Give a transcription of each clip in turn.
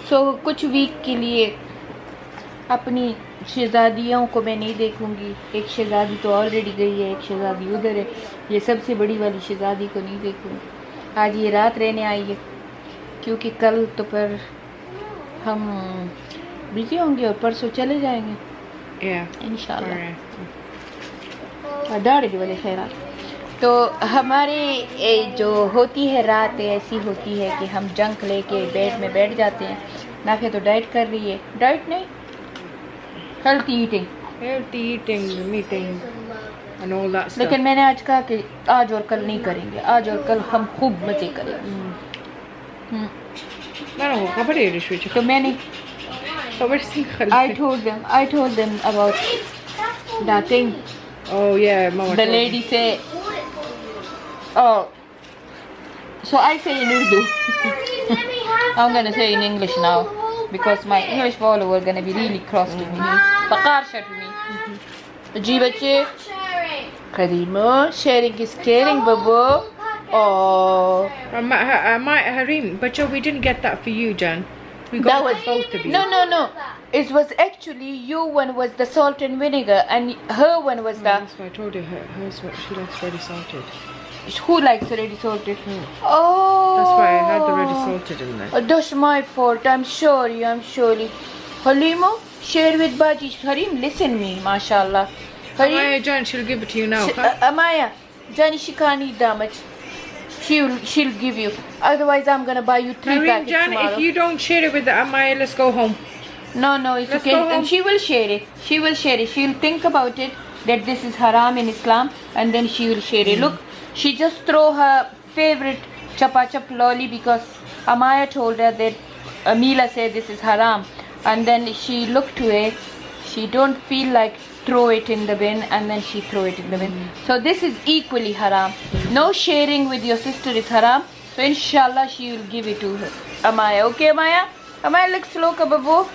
सो कुछ वीक के लिए अपनी शहज़ादियों को मैं नहीं देखूंगी। एक शहज़ादी तो ऑलरेडी गई है, एक शहज़ादी उधर है, ये सबसे बड़ी वाली शहज़ादी को नहीं देखूंगी। आज ये रात रहने आई है क्योंकि कल तो पर हम बिजी होंगे और परसों चले जाएंगे इंशाल्लाह। दाढ़ी वाले खैरात। तो हमारे जो होती है रात ऐसी होती है कि हम जंक लेके बेड में बैठ जाते हैं। नाफिया तो डाइट कर रही है, डाइट नहीं, healthy eating meeting and all that stuff. लेकिन मैंने आज कहा कि आज और कल नहीं करेंगे, आज और कल हम खूब मजे करेंगे। तो मैंने I told them about that thing. Oh yeah, Mama. The lady said, oh, so I say in Urdu. I'm gonna say in English now because my English follower gonna be really cross to me. Baqarsha to me. जी बच्चे, करीमो, sharing is caring, babu. Oh, Harim, but we didn't get that for you, Jan. We got it for both of you. No. It was actually you one was the salt and vinegar, and her one was the. That's why I told you hers. She likes ready salted. Who likes ready salted? Hmm. Oh. That's why I had the ready salted in there. That's my fault. I'm sorry. Halimo, share with Baji. Harim, listen me, mashallah. Amaya, Jan, she'll give it to you now. Amaya, Jani, she can't eat that much. She'll give you. Otherwise, I'm gonna buy you 3 packets Jan, tomorrow. if you don't share it with the Amaya, let's go home. No, it's Let's okay. go home. And she will share it. She'll think about it that this is haram in Islam, and then she will share it. Look, she just throw her favorite chapa chap lolly because Amaya told her that Amila said this is haram, and then she looked to it. She don't feel like throw it in the bin, and then she throw it in the bin. So this is equally haram. No sharing with your sister is haram. So inshallah she will give it to her. Amaya, okay, Amaya? Amaya, look slow, kababu.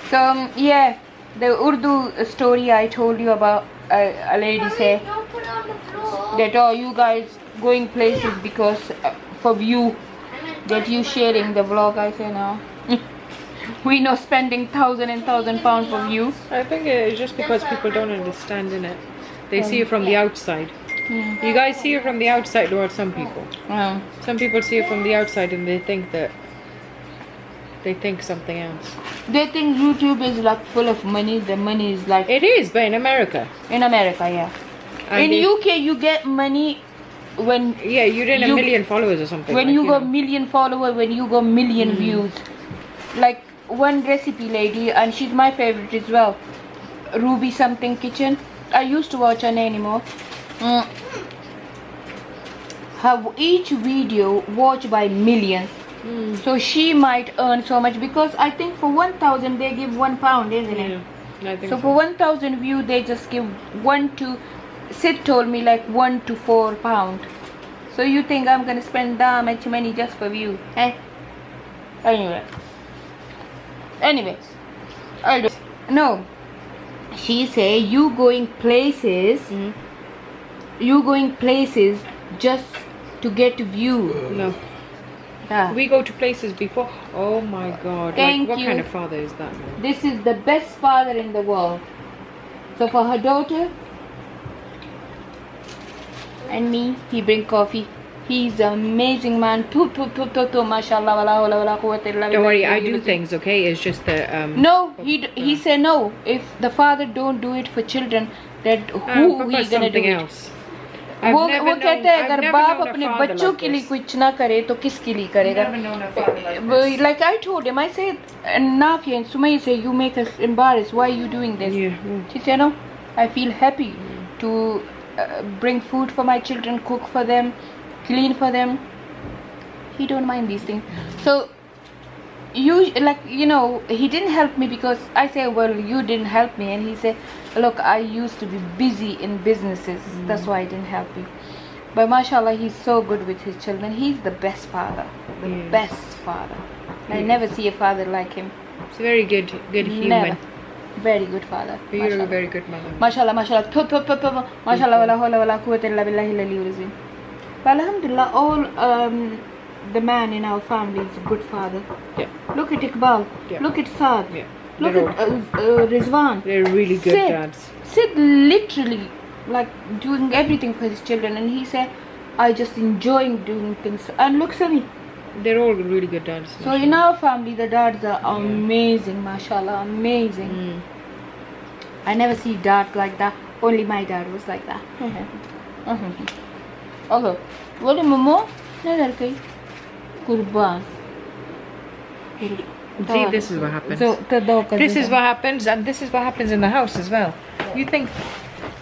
So yeah, the Urdu story I told you about, a lady say that you guys going places because for view, that you sharing the vlog. I say no. We know spending £1,000 for view. I think it's just because people don't understand in it. They see it from the outside. You guys see it from the outside, or some people. Some people see it from the outside and they think something else. They think YouTube is like full of money. The money is like. It is, but in America. In America, yeah. And in UK, you get money when. Yeah, you're in a million followers or something. When you go million followers, when you go million views. Like one recipe lady, and she's my favorite as well. Ruby something kitchen. I used to watch her anymore. Have each video watched by millions. So she might earn so much because I think for 1,000 they give £1, isn't it? I think so for 1,000 views they just give Sid told me like £1 to £4. So you think I'm gonna spend that much money just for view? Anyway, no. She say you going places just to get view. No. Yeah. We go to places before. Oh my God. Thank what you. kind of father is that, man? This is the best father in the world. So for her daughter and me, he bring coffee. He's an amazing man. Mashallah, wala quwwata illa billah. Don't worry, I do things, okay? It's just that No, he said no. If the father don't do it for children, that who we gonna do it? else. वो कहते हैं अगर बाप अपने बच्चों के लिए कुछ ना करे तो किसके लिए करेगा? Like I told him, I said, Nafia and Sumaya say you make us embarrassed. Why are you doing this? She said no. I feel happy to bring food for my children, cook for them, clean for them. He don't mind these things. So he didn't help me because I say, well, you didn't help me, and he said, look, I used to be busy in businesses, that's why I didn't help you. But mashallah, he's so good with his children. He's the best father, best father. I never see a father like him. It's a very good human. Never. Very good father. You're a very good mother. Mashallah. Mashallah, wala hawla wala quwwata illa billahi al-aliyyil azim. But alhamdulillah, all the man in our family is a good father. Yeah. Look at Iqbal. Yeah. Look at Saad. Yeah. Look They're at Rizwan. They're really good Sid. dads. Sid literally like doing everything for his children, and he said, "I just enjoying doing things." And look, Sunny. They're all really good dads. So in our family, the dads are amazing, mashallah, amazing. Mm. I never see dads like that. Only my dad was like that. Okay. What am I more? Qurban. See, this is what happens. So, This is what happens, and this is what happens in the house as well. You think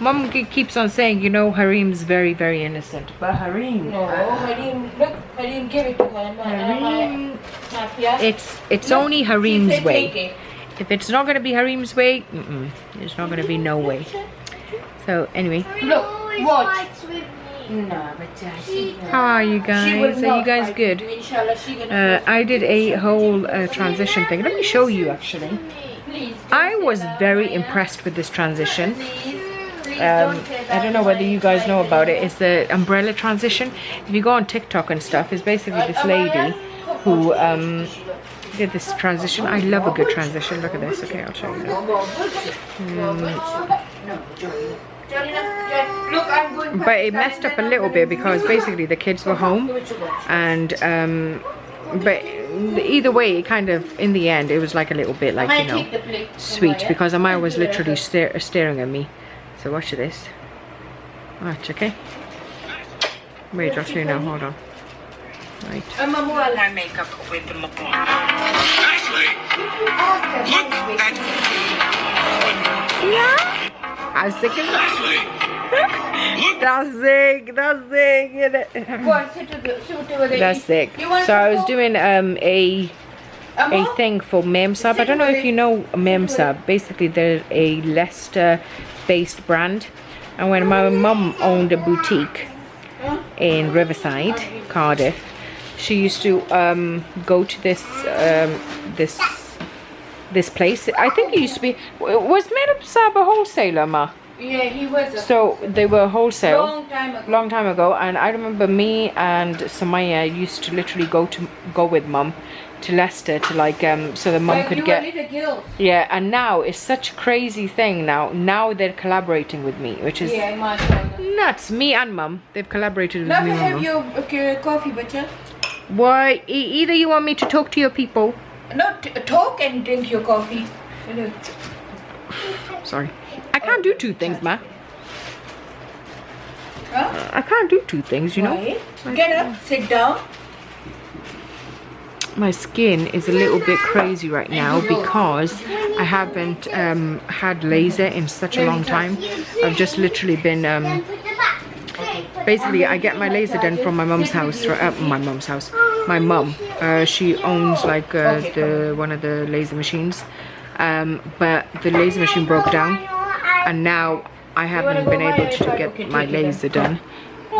Mum keeps on saying, you know, Harim's very, very innocent, but Harim, No, Harim, look, Harim, give it to her. Harim, Harim, it's only Harim's Take way. it. If it's not gonna be Harim's way, there's not gonna be no way. So anyway, Look, always watch. fights with me. No, but She how are you she guys? will Are you not guys fight good? you. Inshallah, she gonna I did a whole transition thing. Let me show you actually. please. I was very impressed with this transition. I don't know whether you guys know about it. It's the umbrella transition. If you go on TikTok and stuff, it's basically this lady who did this transition. I love a good transition. Look at this. Okay, I'll show you Look, I'm going. But it messed up a little bit because basically the kids were home, and but either way, it kind of, in the end, it was like a little bit like, you know, sweet, because Amaya was literally staring at me. So watch this. Watch, okay? Wait, I'll show you now. Hold on. Right. My makeup with the Ashley, look at How sick is that? Ashley. Look. That's sick. That's sick. Go on, sit over there. That's sick. You want So I to was go? doing a thing for Memsab. I don't know if you know Memsab. Basically, they're a Leicester-based brand, and when my mum owned a boutique in Riverside, Cardiff, she used to go to this this place. I think it used to be. Was Memsab a wholesaler, Ma? Yeah, he was a So they were wholesale. long time ago. And I remember me and Samaya used to literally go with Mum to Leicester to like so the mum When could you get were little girl. yeah. And now it's such a crazy thing. Now they're collaborating with me, which is Yeah, mashallah. nuts. Me and Mum, they've collaborated with Let me me and have Mum. your coffee, butcher. Why? Either you want me to talk to your people. Not talk and drink your coffee. Sorry, I can't do two things, Ma. Huh? I can't do two things, you know. Why? Get up, sit down. My skin is a little bit crazy right now because I haven't had laser in such a long time. I've just literally been basically I get my laser done from my mum's house. My mum, she owns like the one of the laser machines, but the laser machine broke down, and now I haven't been able to get my laser done.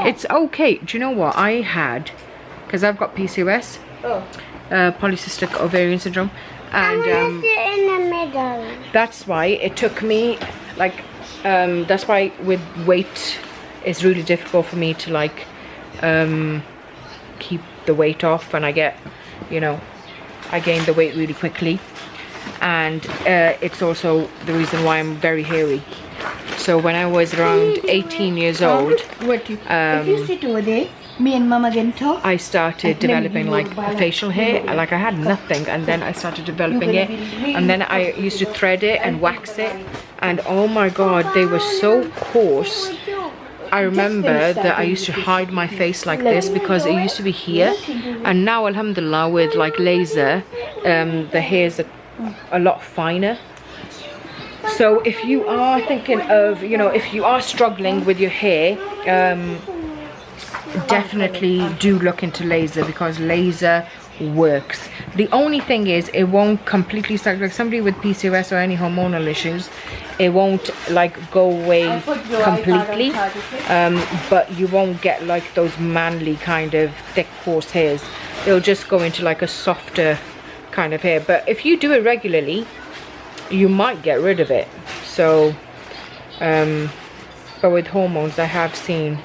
It's okay. Do you know what I had? Because I've got PCOS. Oh. Polycystic ovarian syndrome, and sit in the middle. that's why it took me like that's why with weight it's really difficult for me to like keep the weight off, and I get, you know, I gain the weight really quickly, and it's also the reason why I'm very hairy. So when I was around 18 years old, What you? If you sit over there, me and Mama can talk. I started developing like facial hair. Like I had nothing, and then I started developing it, and then I used to thread it and wax it, and oh my god, they were so coarse. I remember that I used to hide my face like this because it used to be here, and now alhamdulillah with like laser the hairs are a lot finer. So if you are thinking of, you know, if you are struggling with your hair, definitely do look into laser, because laser works. The only thing is it won't completely start, like somebody with PCOS or any hormonal issues, it won't like go away completely, but you won't get like those manly kind of thick coarse hairs. It'll just go into like a softer kind of hair, but if you do it regularly you might get rid of it. So but with hormones I have seen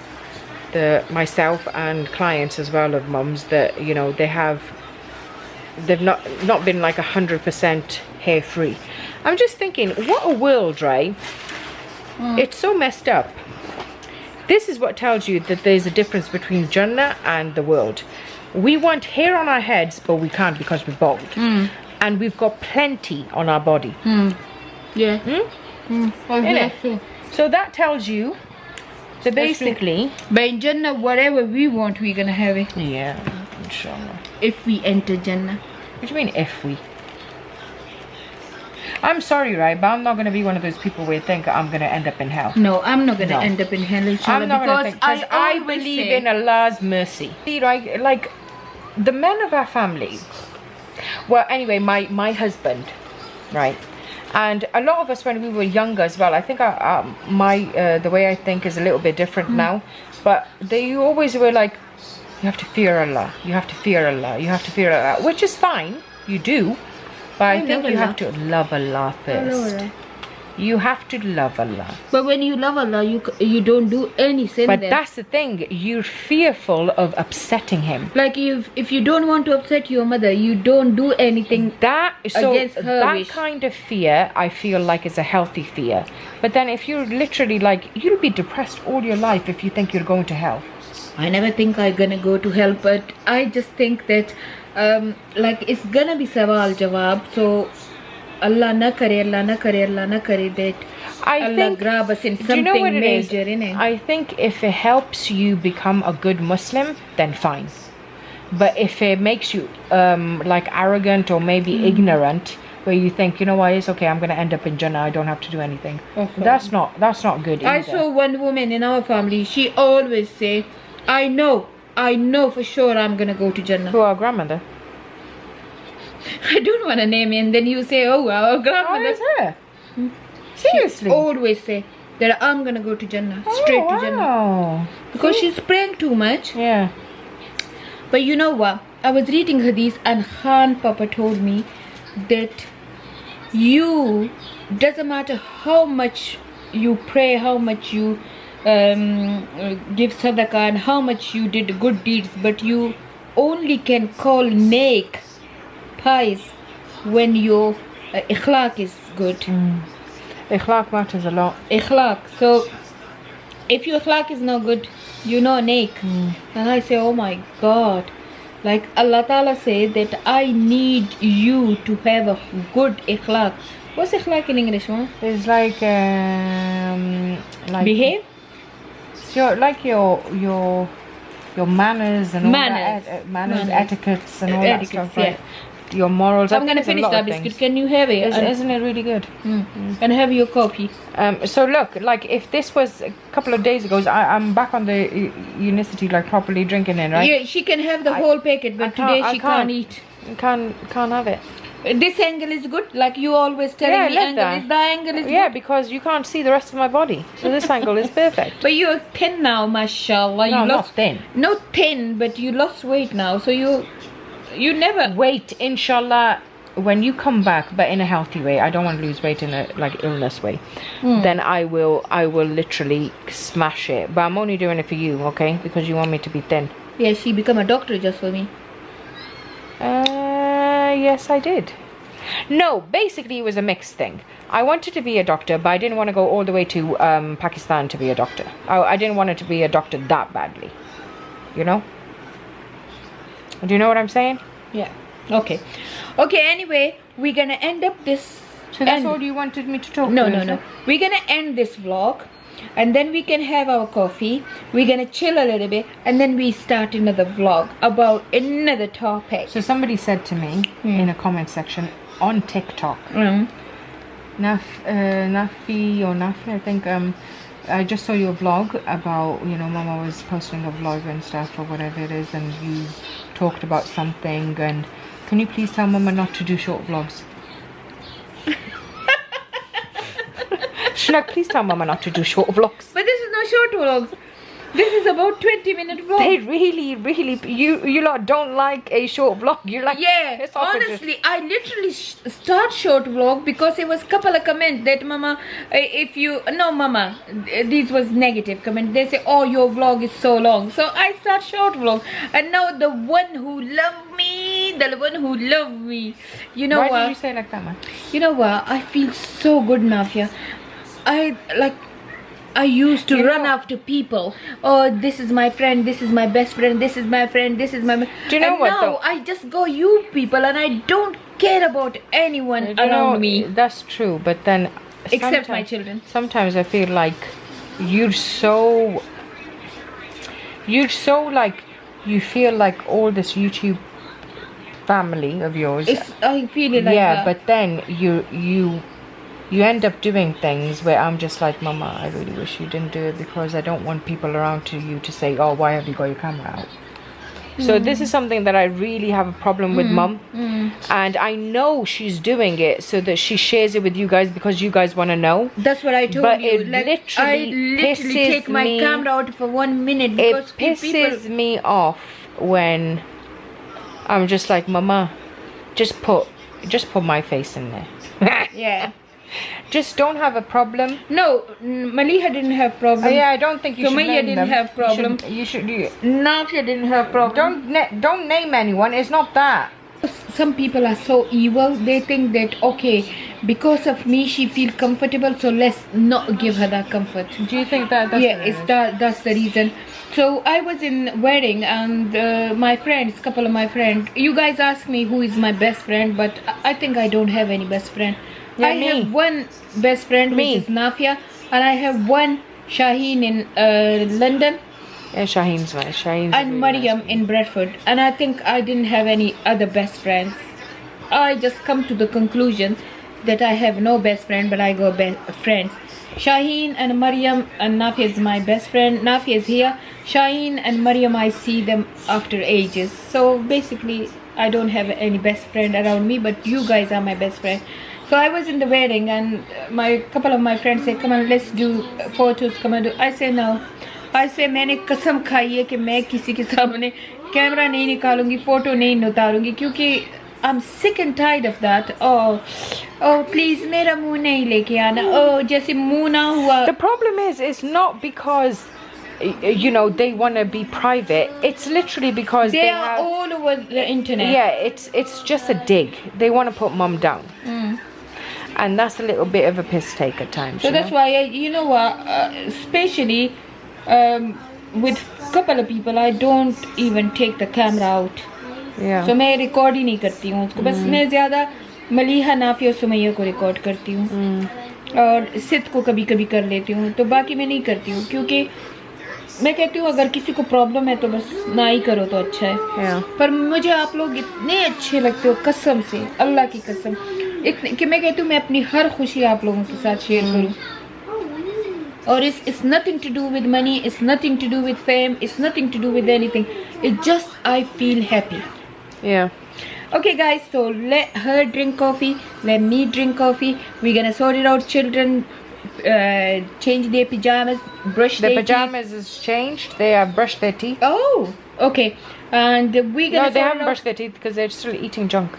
myself and clients as well of mums that, you know, they've not been like 100% hair free. I'm just thinking, what a world, right? It's so messed up. This is what tells you that there's a difference between Jannah and the world. We want hair on our heads, but we can't because we're bald. And we've got plenty on our body. Yeah. Innit? So that tells you that basically... But in Jannah, whatever we want, we're gonna have it. Yeah, inshallah. If we enter Jannah. What do you mean, if we? I'm sorry, right? But I'm not going to be one of those people where you think I'm going to end up in hell. No, I'm not gonna No. end up in hell, inshallah, I'm not going to because think, because I always believe say- in Allah's mercy. See, right? Like, the men of our family, well, anyway, my husband, right? And a lot of us when we were younger as well, I think the way I think is a little bit different now. But they always were like, you have to fear Allah, you have to fear Allah, you have to fear Allah, which is fine, you do. But I think love you Allah. have to love Allah first. Allah. You have to love Allah. But when you love Allah, you don't do any sin. But then. that's the thing, you're fearful of upsetting him. Like if you don't want to upset your mother, you don't do anything. Against her that wish. kind of fear, I feel like is a healthy fear. But then if you're literally like, you'll be depressed all your life if you think you're going to hell. I never think I'm gonna go to hell, but I just think that like it's gonna be sawal jawab. So Allah na kare, Allah na kare, Allah na kare that Allah think, grab us in do you something know what it is? major, innit? I think if it helps you become a good Muslim, then fine. But if it makes you like arrogant or maybe ignorant, where you think, you know what, it's okay, I'm gonna end up in Jannah, I don't have to do anything. Okay. That's not good either. I saw one woman in our family, she always say, I know for sure I'm gonna go to Jannah. Who, our grandmother? I don't want to name it, and then you say, oh, our Oh, grandmother. it's her. Seriously? Always say that I'm gonna go to Jannah, straight to Jannah. Wow. Because she's praying too much. Yeah. But you know what? I was reading hadith and Khan Papa told me that you, doesn't matter how much you pray, how much you give sadaqah and how much you did good deeds, but you only can call neck pious when your ikhlaq is good. Ikhlaq matters a lot. Ikhlaq. So if your ikhlaq is not good, you know neck. And I say, oh my God, like Allah Ta'ala said that I need you to have a good ikhlaq. What's ikhlaq in English, man? It's like Behave? Your manners and all Manners. that, manners, Manners. etiquettes and all Etiquettes, that stuff, yeah. right? Your morals. So I I'm think gonna it's a finish lot that of biscuit. things. Can you have it? Isn't it really good? And have your coffee. So look, like if this was a couple of days ago, I'm back on the Unicity, like properly drinking in, right? Yeah, she can have the whole packet, but today she can't eat. Can't have it. This angle is good, like you always telling Yeah, me let angle that. is the angle is Yeah, good. because you can't see the rest of my body, so this angle is perfect. But you're thin now, mashallah. No, you I'm lost not thin. Not thin, but you lost weight now. So you never. Wait, inshallah, when you come back, but in a healthy way. I don't want to lose weight in a like illness way. Then I will literally smash it. But I'm only doing it for you, okay? Because you want me to be thin. Yeah, she become a doctor just for me. Yes, I did. No, basically it was a mixed thing. I wanted to be a doctor, but I didn't want to go all the way to Pakistan to be a doctor. I didn't want it to be a doctor that badly. You know? Do you know what I'm saying? Yeah. Okay. Okay. Anyway, we're gonna end up this. So that's all you wanted me to talk No, to? no. We're gonna end this vlog, and then we can have our coffee. We're gonna chill a little bit, and then we start another vlog about another topic. So somebody said to me in a comment section on TikTok, Nafi, I think, I just saw your vlog about, you know, Mama was posting a vlog and stuff or whatever it is, and you talked about something, and can you please tell Mama not to do short vlogs? She's like, please tell Mama not to do short vlogs. But this is no short vlogs. This is about 20-minute vlog. They really, you lot don't like a short vlog. You're like, Yeah, piss off with it. honestly, I literally start short vlog because it was couple of comments that mama, if you no mama, this was negative comment. They say, oh, your vlog is so long, so I start short vlog. And now the one who love me, you know Why what? did you say like that, man? You know what? I feel so good, Nafia. I used to run after people. Oh, this is my friend, this is my best friend, this is my friend, this is my... Do you know and what, now though? I just go you people and I don't care about anyone You around know, me. That's true, but then Except my sometimes- children. Sometimes I feel like you're so like you feel like all this YouTube family of yours. I feel it like yeah, that. but then you end up doing things where I'm just like, Mama, I really wish you didn't do it because I don't want people around to you to say, oh, why have you got your camera out? So this is something that I really have a problem with, Mum. And I know she's doing it so that she shares it with you guys because you guys want to know. That's what I told But you. it Like, literally I literally take pisses my me- camera out for 1 minute It because pisses people... me off when I'm just like, Mama, just put my face in there. Yeah. Just don't have a problem. No, Maliha didn't have problem. Yeah, I don't think you should Sumaya name didn't them. have problem. You should. Nafia didn't have problem. Don't name anyone. It's not that. Some people are so evil. They think that, okay, because of me she feel comfortable, so let's not give her that comfort. Do you think that? That's Yeah, what it it's is? that's the reason. So I was in wedding and my friends, couple of my friends, you guys asked me who is my best friend, but I think I don't have any best friend. Yeah, I me. have one best friend, Me. which is Nafia, and I have one Shaheen in London Yeah, Shaheen's right. Shaheen's a and really Mariam nice in Bradford, and I think I didn't have any other best friends. I just come to the conclusion that I have no best friend, but I go friends. Shaheen and Mariam and Nafia is my best friend. Nafia is here. Shaheen and Mariam, I see them after ages. So basically, I don't have any best friend around me, but you guys are my best friend. So I was in the wedding and my couple of my friends say, come on, let's do photos, come on do. I say no. I say मैंने कसम खाई है कि मैं किसी के सामने camera नहीं निकालूंगी, फोटो नहीं उतारूंगी, क्योंकि I'm sick and tired of that. Oh please मेरा मुंह नहीं लेके आना. Oh जैसे मुंह ना हुआ. The problem is, it's not because you know they want to be private. It's literally because They they are have. all over the internet. Yeah, it's just a dig. They want to put Mum down, and that's a little bit of a piss take at times. So you that's know? why you know what, especially with couple of people, I don't even take the camera out. Yeah. So मैं record ही नहीं करती हूँ उसको, बस मैं ज़्यादा मलीहा, नाफिया और सुमैया को रिकॉर्ड करती हूँ और सिद्ध को कभी कभी कर लेती हूँ, तो बाकी मैं नहीं करती हूँ क्योंकि मैं कहती हूँ अगर किसी को प्रॉब्लम है तो बस ना ही करो तो अच्छा है. Yeah. पर मुझे आप लोग इतने अच्छे लगते हो कसम से, अल्लाह की कसम, इतने कि मैं कहती हूँ मैं अपनी हर खुशी आप लोगों के साथ शेयर करूँ. और it's nothing to do with money, it's nothing to do with fame, it's nothing to do with anything. It's just I feel happy. Yeah. Okay guys, so let her drink coffee, let me drink coffee. We're gonna sort it out. Children change their pajamas, brush The their pajamas is changed. They have brushed their teeth. teeth. Oh, okay. And we're gonna No, they sort haven't it out. brushed their teeth because they're still eating junk.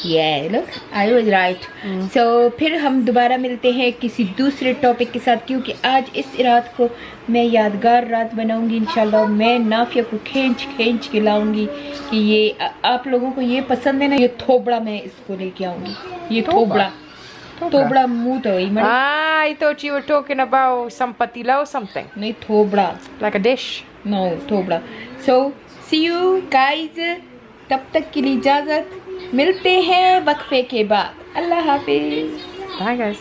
Yeah, look, I was right. So फिर हम दोबारा मिलते हैं किसी दूसरे topic के साथ, क्योंकि आज इस रात को मैं यादगार रात बनाऊंगी इंशाल्लाह. मैं नाफिया को खींच के लाऊंगी कि ये आप लोगों को ये पसंद है ना, ये थोबड़ा मैं इसको लेके आऊंगी. ये थोबड़ा मुंह तो ही I thought you were talking about some patila or something. नहीं, थोबड़ा. Like a dish. No, थोबड़ा. So see you guys. तब तक के लिए इजाजत. मिलते हैं वक्फे के बाद. अल्लाह हाफिज. Bye guys.